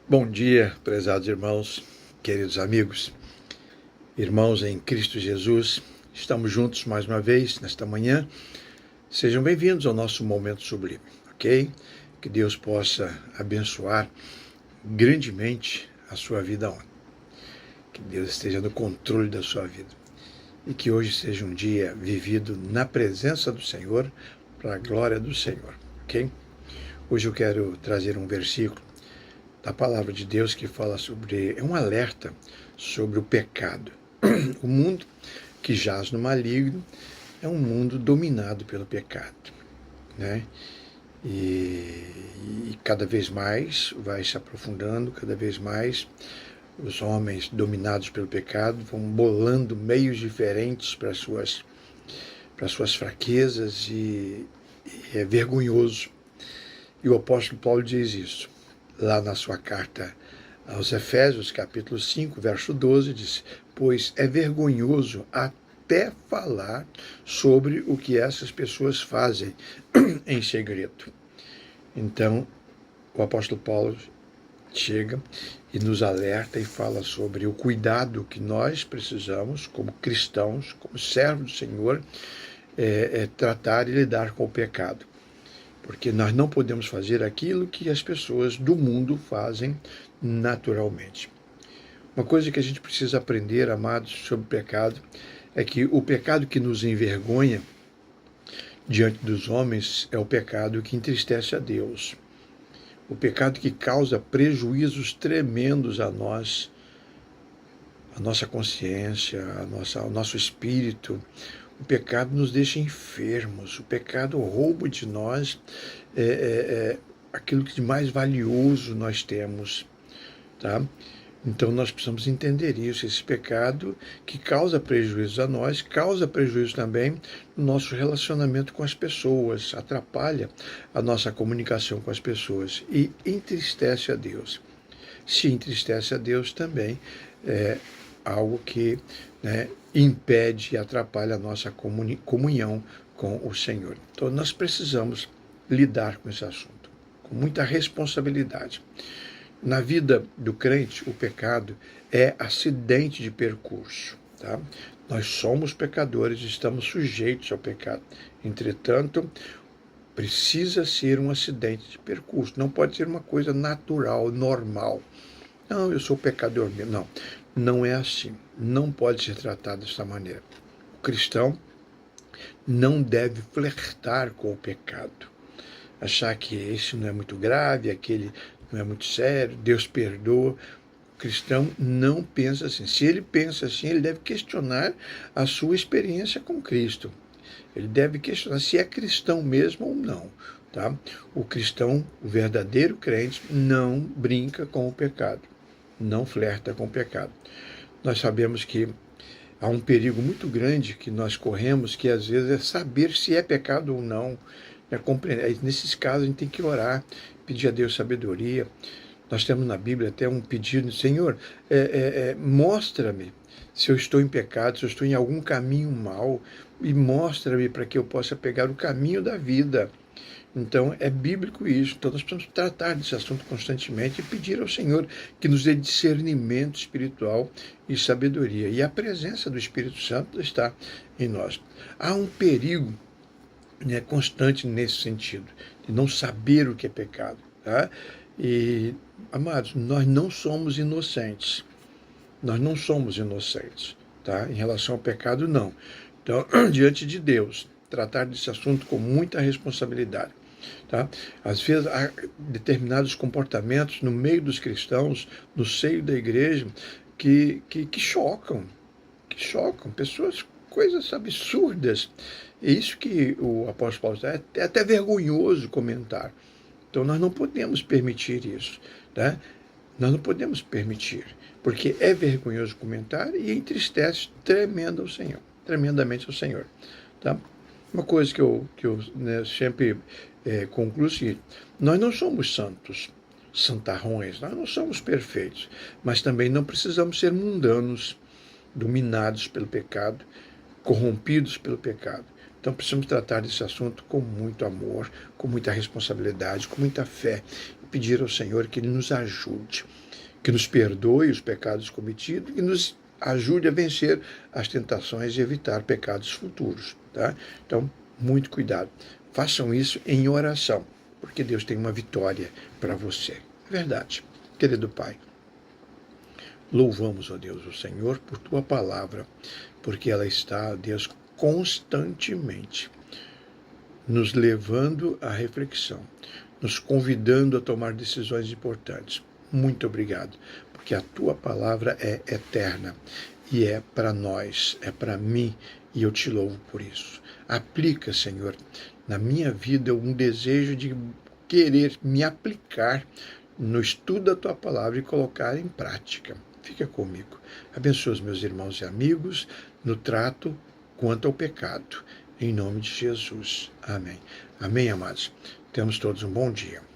Bom dia, prezados irmãos, queridos amigos, irmãos em Cristo Jesus. Estamos juntos mais uma vez nesta manhã. Sejam bem-vindos ao nosso momento sublime, ok? Que Deus possa abençoar grandemente a sua vida ontem. Que Deus esteja no controle da sua vida. E que hoje seja um dia vivido na presença do Senhor, para a glória do Senhor, ok? Hoje eu quero trazer um versículo da palavra de Deus que fala sobre, é um alerta sobre o pecado. O mundo que jaz no maligno é um mundo dominado pelo pecado, né? E cada vez mais vai se aprofundando, cada vez mais os homens dominados pelo pecado vão bolando meios diferentes para suas fraquezas e é vergonhoso. E o apóstolo Paulo diz isso lá na sua carta aos Efésios, capítulo 5, verso 12, diz: pois é vergonhoso até falar sobre o que essas pessoas fazem em segredo. Então, o apóstolo Paulo chega e nos alerta e fala sobre o cuidado que nós precisamos, como cristãos, como servos do Senhor, tratar e lidar com o pecado. Porque nós não podemos fazer aquilo que as pessoas do mundo fazem naturalmente. Uma coisa que a gente precisa aprender, amados, sobre o pecado, é que o pecado que nos envergonha diante dos homens é o pecado que entristece a Deus. O pecado que causa prejuízos tremendos a nós, a nossa consciência, ao nosso espírito. O pecado nos deixa enfermos, o pecado rouba de nós aquilo que de mais valioso nós temos, tá? Então nós precisamos entender isso, esse pecado que causa prejuízo a nós, causa prejuízo também no nosso relacionamento com as pessoas, atrapalha a nossa comunicação com as pessoas e entristece a Deus. Se entristece a Deus também, é algo que, né, impede e atrapalha a nossa comunhão com o Senhor. Então nós precisamos lidar com esse assunto, com muita responsabilidade. Na vida do crente, o pecado é acidente de percurso, tá? Nós somos pecadores, estamos sujeitos ao pecado. Entretanto, precisa ser um acidente de percurso, não pode ser uma coisa natural, normal. Não, eu sou pecador mesmo. Não, não é assim. Não pode ser tratado dessa maneira. O cristão não deve flertar com o pecado. Achar que esse não é muito grave, aquele não é muito sério, Deus perdoa. O cristão não pensa assim. Se ele pensa assim, ele deve questionar a sua experiência com Cristo. Ele deve questionar se é cristão mesmo ou não. Tá? O cristão, o verdadeiro crente, não brinca com o pecado. Não flerta com o pecado. Nós sabemos que há um perigo muito grande que nós corremos, que às vezes é saber se é pecado ou não. Compreender. Nesses casos a gente tem que orar, pedir a Deus sabedoria. Nós temos na Bíblia até um pedido: Senhor, mostra-me se eu estou em pecado, se eu estou em algum caminho mau, e mostra-me para que eu possa pegar o caminho da vida. Então, é bíblico isso. Então, nós precisamos tratar desse assunto constantemente e pedir ao Senhor que nos dê discernimento espiritual e sabedoria. E a presença do Espírito Santo está em nós. Há um perigo, né, constante nesse sentido, de não saber o que é pecado. Tá? E, amados, nós não somos inocentes. Nós não somos inocentes. Tá? Em relação ao pecado, não. Então, diante de Deus, tratar desse assunto com muita responsabilidade. Tá? Às vezes há determinados comportamentos no meio dos cristãos, no seio da igreja, que chocam, pessoas, coisas absurdas. É isso que o apóstolo Paulo diz, é até vergonhoso comentar. Então nós não podemos permitir isso. Tá? Nós não podemos permitir, porque é vergonhoso comentar e entristece tremendamente ao Senhor. Tá? Uma coisa que eu sempre concluo é o seguinte: nós não somos santos, santarrões, nós não somos perfeitos, mas também não precisamos ser mundanos, dominados pelo pecado, corrompidos pelo pecado. Então precisamos tratar desse assunto com muito amor, com muita responsabilidade, com muita fé, pedir ao Senhor que Ele nos ajude, que nos perdoe os pecados cometidos, que nos ajude a vencer as tentações e evitar pecados futuros. Tá? Então, muito cuidado. Façam isso em oração, porque Deus tem uma vitória para você. É verdade. Querido Pai, louvamos, ó Deus, o Senhor por Tua palavra, porque ela está, Deus, constantemente nos levando à reflexão, nos convidando a tomar decisões importantes. Muito obrigado, porque a Tua palavra é eterna e é para nós, é para mim, e eu te louvo por isso. Aplica, Senhor, na minha vida um desejo de querer me aplicar no estudo da Tua palavra e colocar em prática. Fica comigo. Abençoa os meus irmãos e amigos no trato quanto ao pecado. Em nome de Jesus. Amém. Amém, amados. Temos todos um bom dia.